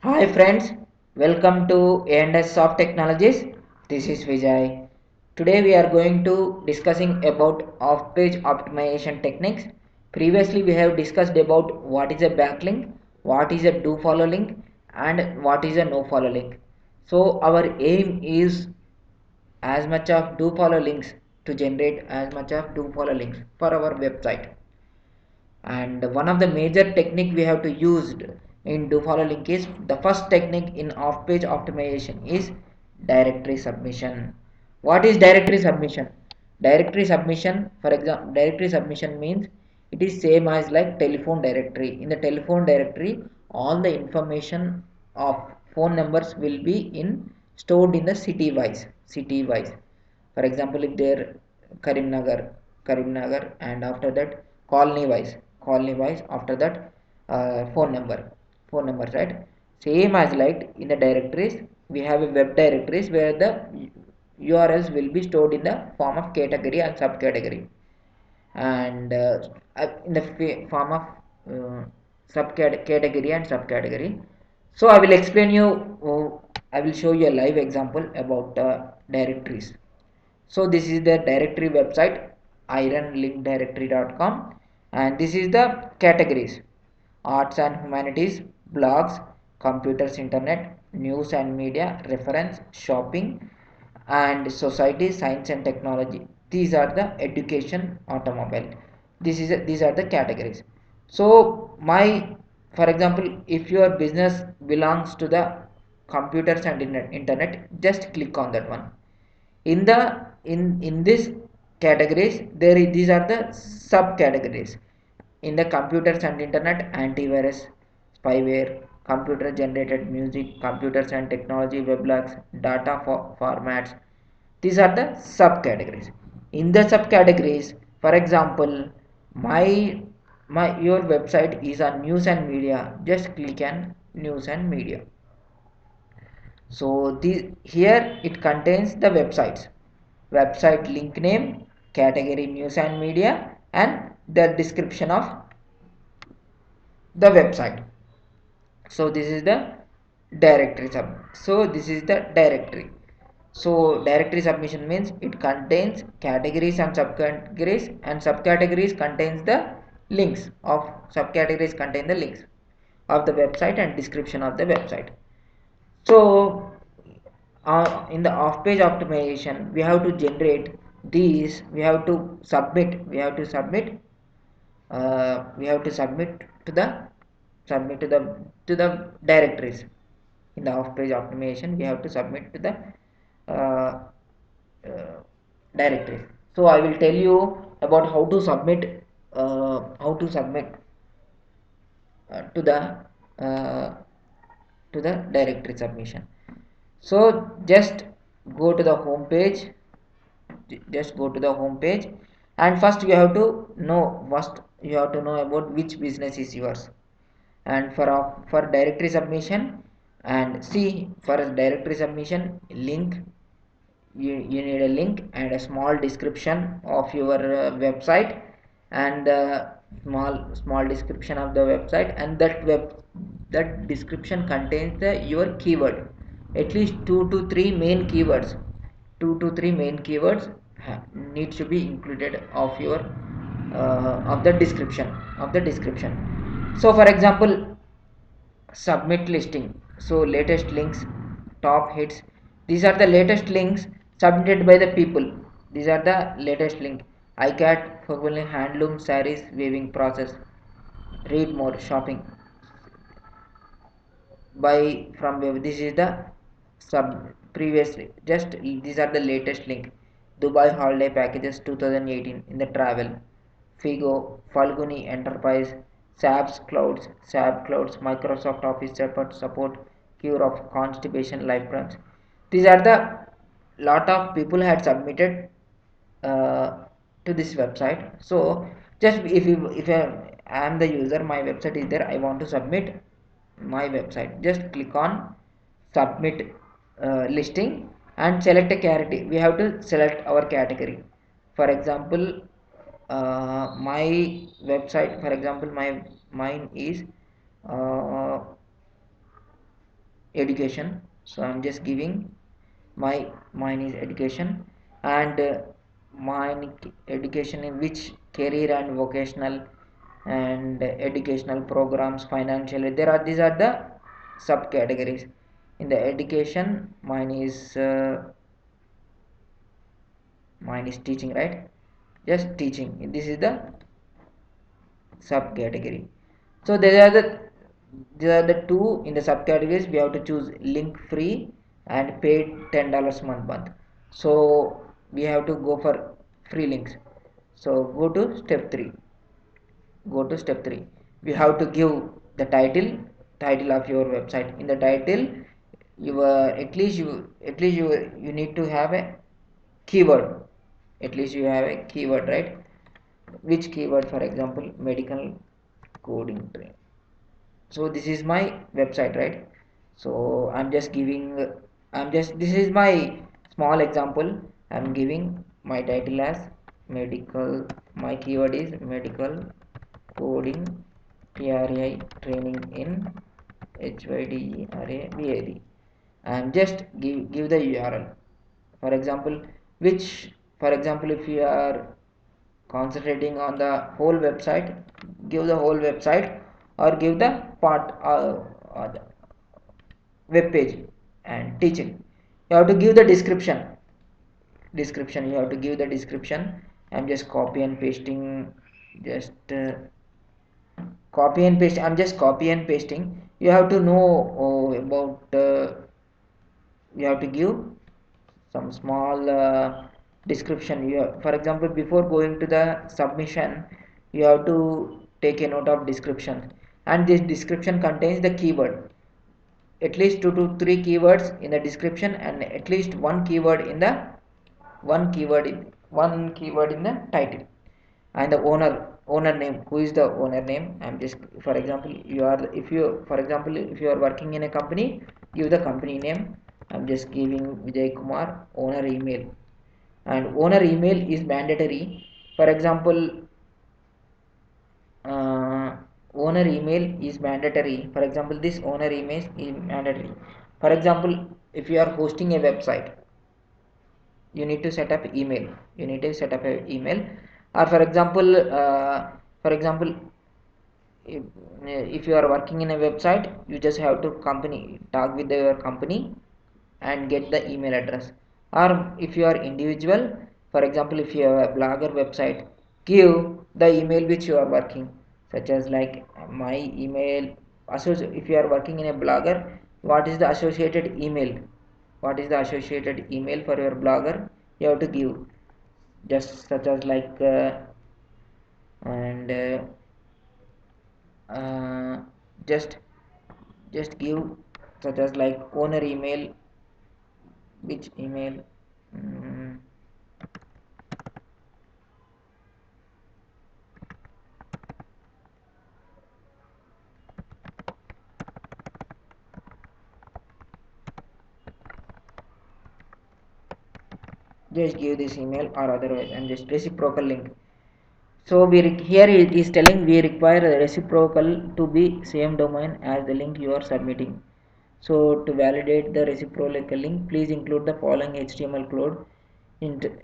Hi friends, welcome to A&S Soft Technologies. This is Vijay. Today we are going to discussing about off-page optimization techniques. Previously we have discussed about what is a backlink, what is a do-follow link, and what is a no-follow link. So our aim is as much of do-follow links to generate as much of do-follow links for our website. And one of the major technique we have to use in do follow link is the first technique in off page optimization is directory submission. What is directory submission? Directory submission, for example, directory submission means it is same as like telephone directory. In the telephone directory all the information of phone numbers will be in stored in the city wise. For example, if they're Karimnagar, and after that colony wise, after that phone numbers, right? Same as like in the directories, we have a web directories where the URLs will be stored in the form of category and subcategory, and in the form of subcategory and subcategory. So I will explain you, I will show you a live example about directories. So this is the directory website, ironlinkdirectory.com, and this is the categories: arts and humanities, blogs, computers, internet, news and media, reference, shopping, and society, science and technology. These are the education, automobile. These are the categories. So my, for example, if your business belongs to the computers and internet, just click on that one. In this categories, these are the subcategories. In the computers and internet: antivirus, spyware, computer generated music, computers and technology, weblogs, data formats. These are the subcategories. In the subcategories, for example, my your website is on news and media, just click on news and media. So here it contains the website link name, category news and media, and the description of the website. So this is the directory so this is the directory. So directory submission means it contains categories and subcategories, and subcategories contains the links of subcategories contain the links of the website and description of the website. So in the off page optimization we have to generate these, we have to submit to the directories. In the off page optimization we have to submit to the uh, uh, directories. So I will tell you about how to submit to uh, the directory submission. So go to the home page just go to the home page, and first you have to know about which business is yours. And for directory submission, and see, for a directory submission link, you need a link and a small description of your website, and small description of the website, and that description contains your keyword, at least 2 to 3 main keywords needs to be included of the description. So for example, submit listing, so latest links, top hits. These are the latest links submitted by the people. These are the latest link: icat, Fagulin handloom sarees weaving process, read more, shopping by from web. This is the sub previously, just these are the latest link: Dubai holiday packages 2018 in the travel, Figo, Falguni enterprise, SAP clouds, Microsoft Office support, cure of constipation, life plans. These are the lot of people had submitted uh, to this website. So just if I am the user, my website is there, I want to submit my website, just click on submit listing and select a category. We have to select our category. For example, my website, for example, mine is uh, education. So I'm just giving mine is education, and mine education in which career and vocational and educational programs, financial, there are, these are the subcategories. In the education, mine is teaching, right? Just teaching, this is the subcategory. So there are the two in the subcategories. We have to choose link free and paid $10 month. So we have to go for free links. So go to step 3. We have to give the title of your website. In the title, you need to have a keyword. At least you have a keyword, right? Which keyword? For example, medical coding train. So this is my website, right? So I'm just this is my small example. I'm giving my title as medical. My keyword is medical coding PRI training in HYDERABAD. And just give the URL. For example, which for example, if you are concentrating on the whole website, give the whole website, or give the part, the web page and teaching. You have to give the description. You have to give the description. I'm just copy and pasting. Just copy and paste. I'm just copy and pasting. You have to know about you have to give some small description. For example, before going to the submission, you have to take a note of description, and this description contains the keyword, at least 2 to 3 keywords in the description, and at least one keyword in the title. And the owner name, who is the owner name. I'm just, for example, if you are working in a company, give the company name. I'm just giving Vijay Kumar. Owner email, and owner email is mandatory. For example, uh, owner email is mandatory. For example, this owner email is mandatory. For example, if you are hosting a website, you need to set up email. You need to set up a email. Or for example, if you are working in a website, you just have to company talk with your company and get the email address. Or if you are individual, for example, if you have a blogger website, give the email which you are working, such as like my email. If you are working in a blogger, what is the associated email? What is the associated email for your blogger? You have to give, just such as like and uh, just give, such as like owner email. Which email? mm, just give this email, or otherwise, and just reciprocal link. So here it is telling we require a reciprocal to be same domain as the link you are submitting. So to validate the reciprocal link, please include the following HTML code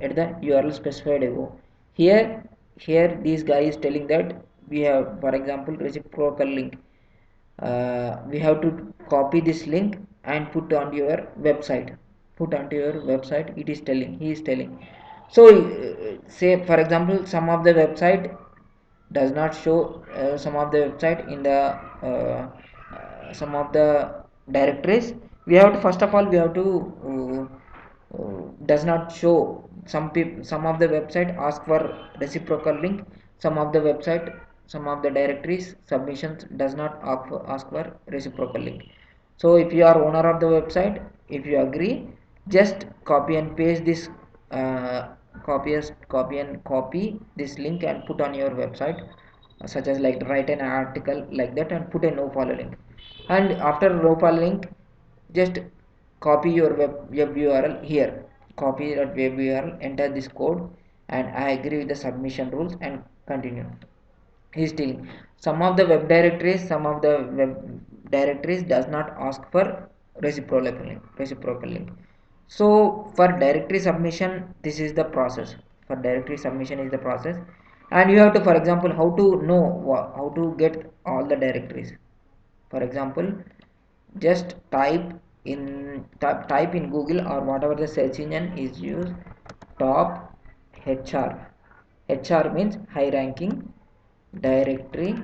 at the URL specified above. Here this guy is telling that we have, for example, reciprocal link. We have to copy this link and put on your website. Put onto your website. He is telling. So say for example, some of the website does not show, some of the website in the some of the directories. We have to, first of all, we have to does not show. Some of the website ask for reciprocal link. Some of the directories submissions does not ask for reciprocal link. So if you are owner of the website, if you agree, just copy and paste this, copy this link and put on your website, such as like write an article like that and put a no follow link. And after no follow link, just copy your web URL here. Copy that web URL, enter this code, and I agree with the submission rules and continue. He's telling some of the web directories does not ask for reciprocal link. So for directory submission, this is the process. For directory submission is the process, and you have to, for example, how to know how to get all the directories. For example, just type in Google or whatever the search engine is used, top HR means high ranking directory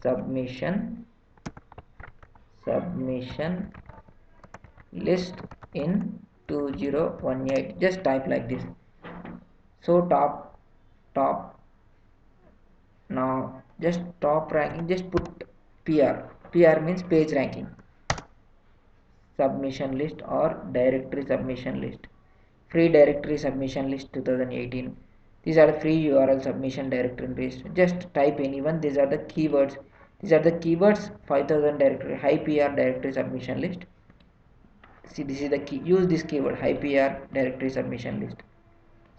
submission list in 2018. Just type like this. So top now, just top ranking, just put pr means page ranking submission list or directory submission list, free directory submission list 2018. These are the free URL submission directory list. Just type anyone. These are the keywords. 5000 directory high PR directory submission list. See, this is the key. Use this keyword, high PR directory submission list.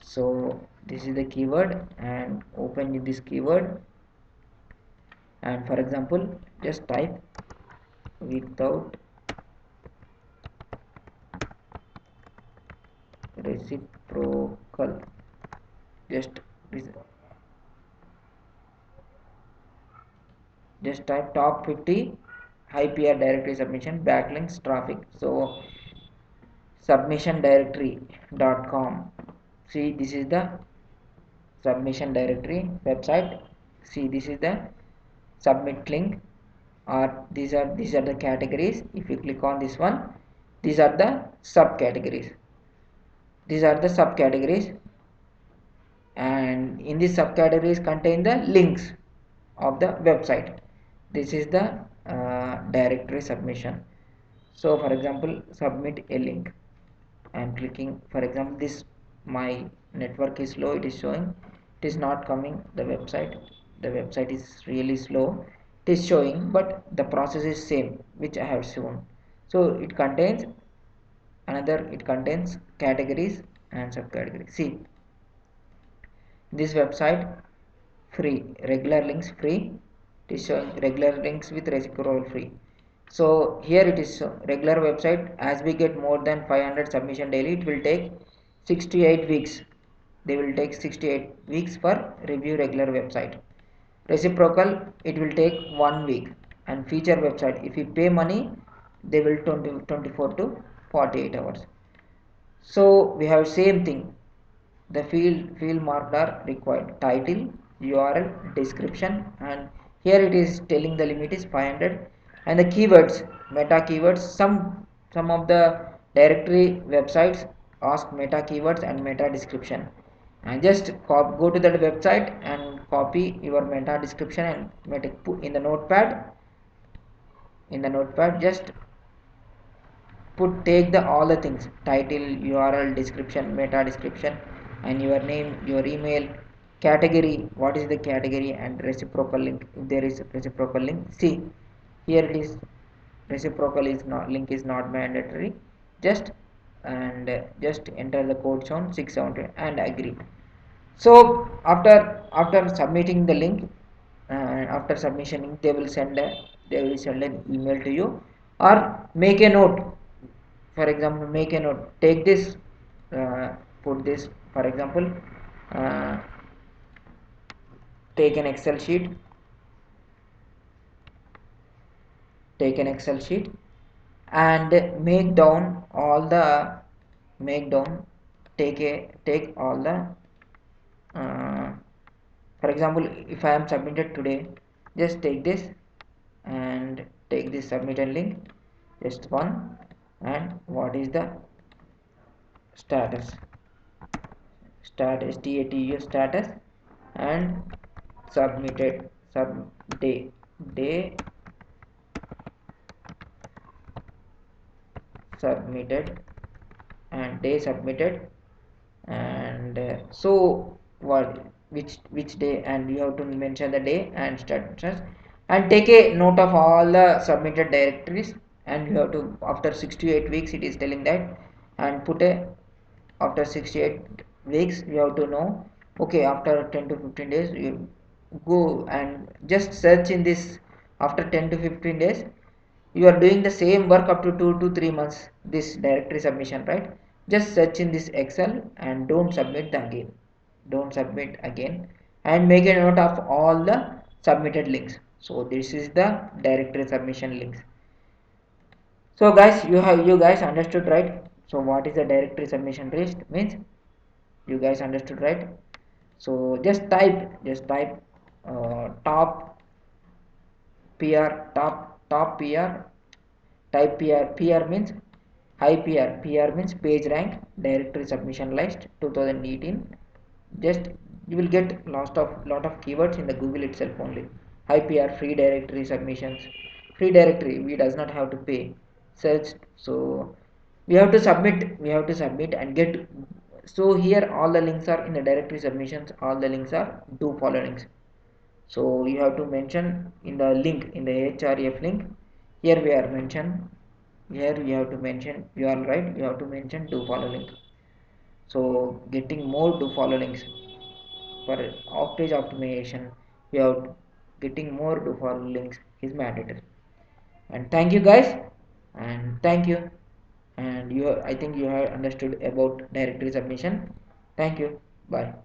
So this is the keyword, and open this keyword, and for example, just type without reciprocal. just just type top 50 high PR directory submission backlinks traffic. So submissiondirectory.com. See, this is the submission directory website. See, this is the submit link, or these are the categories. If you click on this one, these are the subcategories. And in these subcategories contain the links of the website. This is the directory submission. So for example, submit a link. I am clicking, for example, this, my network is slow, it is showing, it is not coming, the website is really slow. It is showing, but the process is same which I have shown. So it contains categories and subcategories. See, this website free, regular links free, it is showing regular links with reciprocal free. So here it is regular website. As we get more than 500 submission daily, it will take 68 weeks. They will take 68 weeks for review regular website. Reciprocal, it will take 1 week. And feature website, if you pay money, they will 24 to 48 hours. So we have same thing. The field marked are required: title, URL, description, and here it is telling the limit is 500. And the keywords, meta keywords, some of the directory websites ask meta keywords and meta description. And just go to that website and copy your meta description and meta put in the notepad. Just take the all the things: title, URL, description, meta description, and your name, your email, category, what is the category, and reciprocal link if there is reciprocal link. See, here it is, reciprocal is not, link is not mandatory. Just enter the code shown 670 and agree. So after submitting the link, after submission, they will send an email to you, or make a note. For example, make a note, take this, put this, for example, uh, take an excel sheet and make down take all the, uh, for example, if I am submitted today, just take this and take this submitted link, just one, and what is the status, status, and submitted, day submitted, and day submitted, and so what, which day, and you have to mention the day and status, and take a note of all the submitted directories. And you have to, after 68 weeks it is telling that, and put a, after 68 weeks you have to know, okay, after 10 to 15 days you go and just search in this. After 10 to 15 days, you are doing the same work up to 2 to 3 months, this directory submission, right? Just search in this Excel and don't submit again, and make a note of all the submitted links. So this is the directory submission links. So guys, you guys understood, right? So what is the directory submission list means? You guys understood, right? So just type top PR, top PR, type PR means high PR means page rank directory submission list 2018. Just you will get lot of keywords in the Google itself only. High PR free directory submissions, free directory we does not have to pay. Search. So we have to submit and get. So here all the links are in the directory submissions, all the links are do follow links. So you have to mention in the link, in the href link. Here we are mention, here you have to mention, you are right, you have to mention do follow link. So getting more do follow links for off page optimization, you have getting more do follow links is mandatory. And thank you guys, and thank you. And I think you have understood about directory submission. Thank you. Bye.